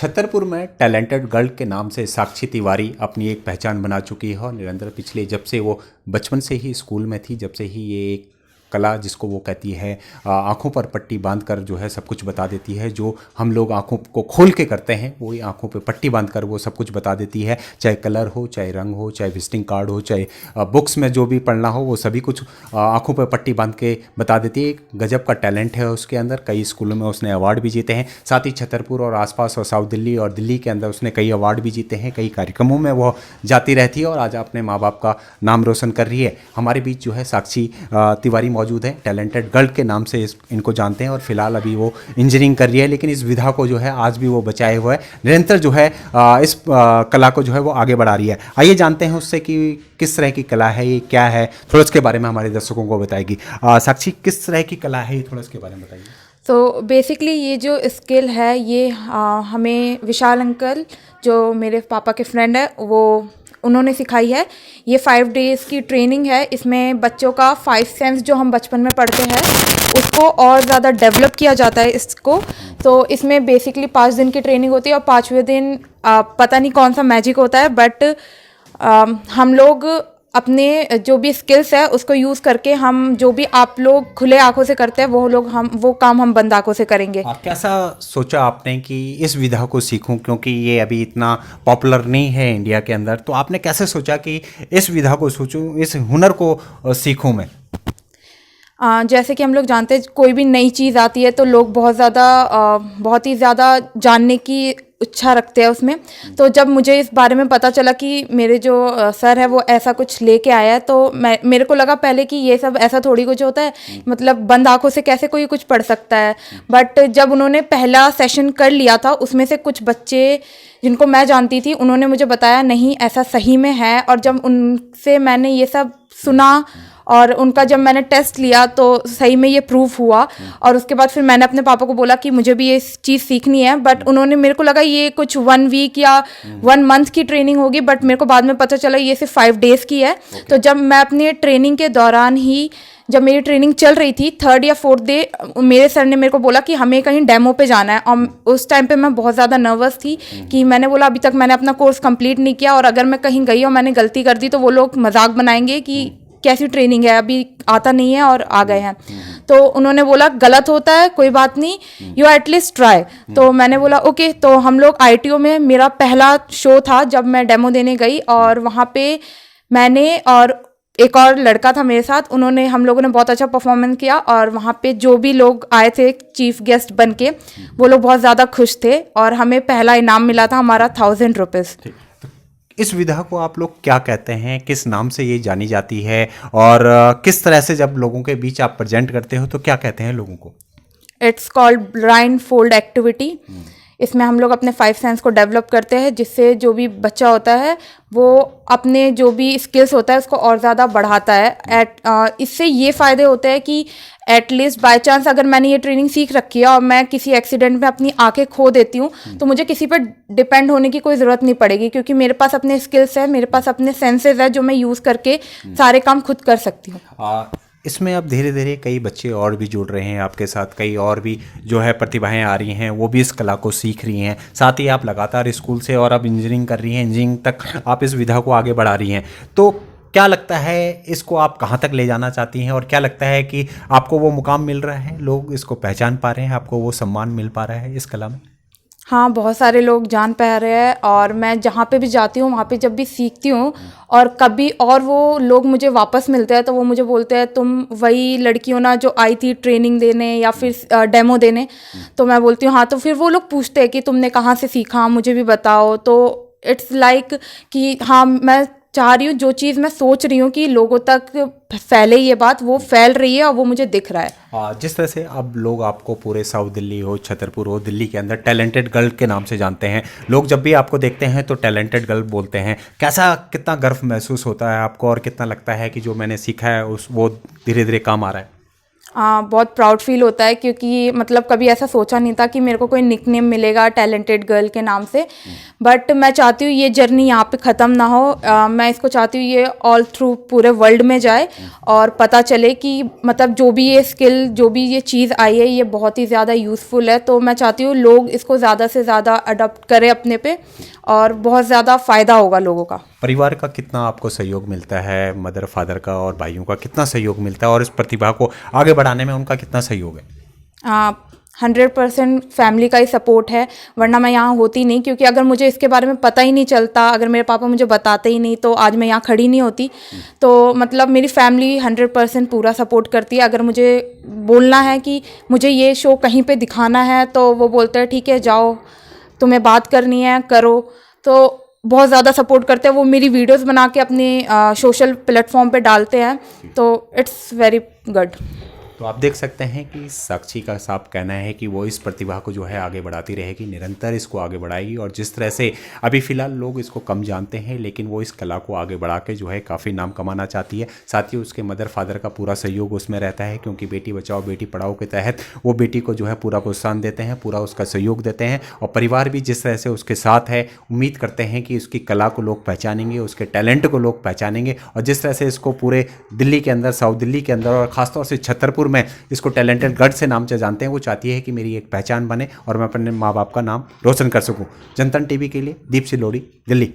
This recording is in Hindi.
छतरपुर में टैलेंटेड गर्ल के नाम से साक्षी तिवारी अपनी एक पहचान बना चुकी है और निरंतर पिछले जब से वो बचपन से ही स्कूल में थी, जब से ही ये एक कला जिसको वो कहती है आँखों पर पट्टी बांधकर जो है सब कुछ बता देती है। जो हम लोग आँखों को खोल के करते हैं वही आँखों पे पट्टी बांधकर वो सब कुछ बता देती है, चाहे कलर हो, चाहे रंग हो, चाहे विजिटिंग कार्ड हो, चाहे बुक्स में जो भी पढ़ना हो वो सभी कुछ आँखों पर पट्टी बांध के बता देती है। एक गजब का टैलेंट है उसके अंदर, कई स्कूलों में उसने अवार्ड भी जीते हैं। साथ ही छतरपुर और आसपास और साउथ दिल्ली और दिल्ली के अंदर उसने कई अवार्ड भी जीते हैं, कई कार्यक्रमों में वो जाती रहती है और आज अपने माँ बाप का नाम रोशन कर रही है। हमारे बीच जो है साक्षी तिवारी मौजूद है, टैलेंटेड गर्ल के नाम से इनको जानते हैं और फिलहाल अभी वो इंजीनियरिंग कर रही है, लेकिन इस विधा को जो है आज भी वो बचाए हुए है, निरंतर जो है इस कला को जो है वो आगे बढ़ा रही है। आइए जानते हैं उससे कि किस तरह की कला है, ये क्या है, थोड़ा इसके बारे में हमारे दर्शकों को बताएगी। साक्षी, किस तरह की कला है ये थोड़ा इसके बारे में बताइए। तो बेसिकली ये जो स्किल है ये हमें विशाल अंकल जो मेरे पापा के फ्रेंड है वो उन्होंने सिखाई है। ये 5 डेज़ की ट्रेनिंग है। इसमें बच्चों का 5 सेंस जो हम बचपन में पढ़ते हैं उसको और ज़्यादा डेवलप किया जाता है इसको। तो इसमें बेसिकली 5 दिन की ट्रेनिंग होती है और 5वें दिन पता नहीं कौन सा मैजिक होता है, बट हम लोग अपने जो भी स्किल्स है उसको यूज़ करके हम जो भी आप लोग खुले आंखों से करते हैं वो काम हम बंद आंखों से करेंगे। कैसा सोचा आपने कि इस विधा को सीखूं, क्योंकि ये अभी इतना पॉपुलर नहीं है इंडिया के अंदर, तो आपने कैसे सोचा कि इस विधा को सोचूं, इस हुनर को सीखूं मैं? जैसे कि हम लोग जानते हैं कोई भी नई चीज़ आती है तो लोग बहुत ही ज़्यादा जानने की इच्छा रखते हैं उसमें। तो जब मुझे इस बारे में पता चला कि मेरे जो सर है वो ऐसा कुछ लेके आया है तो मेरे को लगा पहले कि ये सब ऐसा थोड़ी कुछ होता है, मतलब बंद आंखों से कैसे कोई कुछ पढ़ सकता है। बट जब उन्होंने पहला सेशन कर लिया था उसमें से कुछ बच्चे जिनको मैं जानती थी उन्होंने मुझे बताया नहीं ऐसा सही में है, और जब उनसे मैंने ये सब सुना और उनका जब मैंने टेस्ट लिया तो सही में ये प्रूफ हुआ। और उसके बाद फिर मैंने अपने पापा को बोला कि मुझे भी ये चीज़ सीखनी है, बट उन्होंने मेरे को लगा ये कुछ 1 वीक या 1 मंथ की ट्रेनिंग होगी, बट मेरे को बाद में पता चला ये सिर्फ 5 डेज़ की है। तो जब मैं अपनी ट्रेनिंग के दौरान ही जब मेरी ट्रेनिंग चल रही थी 3rd या 4th डे मेरे सर ने मेरे को बोला कि हमें कहीं डेमो पे जाना है, और उस टाइम पे मैं बहुत ज़्यादा नर्वस थी कि मैंने बोला अभी तक मैंने अपना कोर्स कंप्लीट नहीं किया और अगर मैं कहीं गई और मैंने गलती कर दी तो वो लोग मजाक बनाएंगे कि कैसी ट्रेनिंग है, अभी आता नहीं है और आ गए हैं। तो उन्होंने बोला गलत होता है कोई बात नहीं, यू एटलीस्ट ट्राई। तो मैंने बोला ओके। तो हम लोग ITO में मेरा पहला शो था जब मैं डेमो देने गई, और वहाँ पे मैंने और एक और लड़का था मेरे साथ, हम लोगों ने बहुत अच्छा परफॉर्मेंस किया और वहाँ पे जो भी लोग आए थे चीफ गेस्ट बन के वो लोग बहुत ज़्यादा खुश थे और हमें पहला इनाम मिला था हमारा 1000 रुपीज़। इस विधा को आप लोग क्या कहते हैं, किस नाम से ये जानी जाती है, और किस तरह से जब लोगों के बीच आप प्रेजेंट करते हो तो क्या कहते हैं लोगों को? It's called blind fold activity. इसमें हम लोग अपने 5 सेंस को डेवलप करते हैं जिससे जो भी बच्चा होता है वो अपने जो भी स्किल्स होता है उसको और ज़्यादा बढ़ाता है। इससे ये फ़ायदे होते हैं कि एटलीस्ट बाय चांस अगर मैंने ये ट्रेनिंग सीख रखी है और मैं किसी एक्सीडेंट में अपनी आंखें खो देती हूँ तो मुझे किसी पर डिपेंड होने की कोई ज़रूरत नहीं पड़ेगी, क्योंकि मेरे पास अपने स्किल्स है, मेरे पास अपने सेंसेस है जो मैं यूज़ करके सारे काम खुद कर सकती हूँ। इसमें अब धीरे धीरे कई बच्चे और भी जुड़ रहे हैं आपके साथ, कई और भी जो है प्रतिभाएं आ रही हैं, वो भी इस कला को सीख रही हैं। साथ ही आप लगातार स्कूल से और अब इंजीनियरिंग कर रही हैं, इंजीनियरिंग तक आप इस विधा को आगे बढ़ा रही हैं। तो क्या लगता है इसको आप कहाँ तक ले जाना चाहती हैं, और क्या लगता है कि आपको वो मुकाम मिल रहा है, लोग इसको पहचान पा रहे हैं, आपको वो सम्मान मिल पा रहा है इस कला में? हाँ, बहुत सारे लोग जान पा रहे हैं और मैं जहाँ पे भी जाती हूँ वहाँ पे जब भी सीखती हूँ और कभी और वो लोग मुझे वापस मिलते हैं तो वो मुझे बोलते हैं तुम वही लड़की हो ना जो आई थी ट्रेनिंग देने या फिर डेमो देने। तो मैं बोलती हूँ हाँ। तो फिर वो लोग पूछते हैं कि तुमने कहाँ से सीखा, मुझे भी बताओ। तो इट्स लाइक कि हाँ, मैं चाह रही हूँ जो चीज़ मैं सोच रही हूँ कि लोगों तक फैले ये बात, वो फैल रही है और वो मुझे दिख रहा है। जिस तरह से अब लोग आपको पूरे साउथ दिल्ली हो, छतरपुर हो, दिल्ली के अंदर टैलेंटेड गर्ल के नाम से जानते हैं लोग, जब भी आपको देखते हैं तो टैलेंटेड गर्ल बोलते हैं, कैसा कितना गर्व महसूस होता है आपको और कितना लगता है कि जो मैंने सीखा है वो धीरे धीरे काम आ रहा है? बहुत प्राउड फील होता है, क्योंकि मतलब कभी ऐसा सोचा नहीं था कि मेरे को कोई निकनेम मिलेगा टैलेंटेड गर्ल के नाम से। बट मैं चाहती हूँ ये जर्नी यहाँ पे ख़त्म ना हो। मैं इसको चाहती हूँ ये ऑल थ्रू पूरे वर्ल्ड में जाए और पता चले कि मतलब जो भी ये स्किल, जो भी ये चीज़ आई है, ये बहुत ही ज़्यादा यूज़फुल है। तो मैं चाहती हूँ लोग इसको ज़्यादा से ज़्यादा अडॉप्ट करें अपने पे, और बहुत ज़्यादा फ़ायदा होगा लोगों का। परिवार का कितना आपको सहयोग मिलता है, मदर फादर का और भाइयों का कितना सहयोग मिलता है, और इस प्रतिभा को आगे बढ़ाने में उनका कितना सहयोग है? 100% फैमिली का ही सपोर्ट है, वरना मैं यहाँ होती नहीं। क्योंकि अगर मुझे इसके बारे में पता ही नहीं चलता, अगर मेरे पापा मुझे बताते ही नहीं, तो आज मैं यहाँ खड़ी नहीं होती। तो मतलब मेरी फैमिली 100% पूरा सपोर्ट करती है। अगर मुझे बोलना है कि मुझे ये शो कहीं पे दिखाना है, तो वो बोलते हैं ठीक है जाओ, तुम्हें बात करनी है करो। तो बहुत ज़्यादा सपोर्ट करते हैं। वो मेरी वीडियोस बना के अपने सोशल प्लेटफॉर्म पे डालते हैं, तो इट्स वेरी गुड। तो आप देख सकते हैं कि साक्षी का साफ कहना है कि वो इस प्रतिभा को जो है आगे बढ़ाती रहेगी, निरंतर इसको आगे बढ़ाएगी। और जिस तरह से अभी फ़िलहाल लोग इसको कम जानते हैं, लेकिन वो इस कला को आगे बढ़ा के जो है काफ़ी नाम कमाना चाहती है। साथ ही उसके मदर फादर का पूरा सहयोग उसमें रहता है, क्योंकि बेटी बचाओ बेटी पढ़ाओ के तहत वो बेटी को जो है पूरा प्रोत्साहन देते हैं, पूरा उसका सहयोग देते हैं। और परिवार भी जिस तरह से उसके साथ है, उम्मीद करते हैं कि उसकी कला को लोग पहचानेंगे, उसके टैलेंट को लोग पहचानेंगे। और जिस तरह से इसको पूरे दिल्ली के अंदर, साउथ दिल्ली के अंदर और ख़ासतौर से छतरपुर में इसको टैलेंटेड गर्ल से नाम से जानते हैं, वो चाहती है कि मेरी एक पहचान बने और मैं अपने माँ बाप का नाम रोशन कर सकूं। जनतन टीवी के लिए दीप सिलोड़ी, दिल्ली।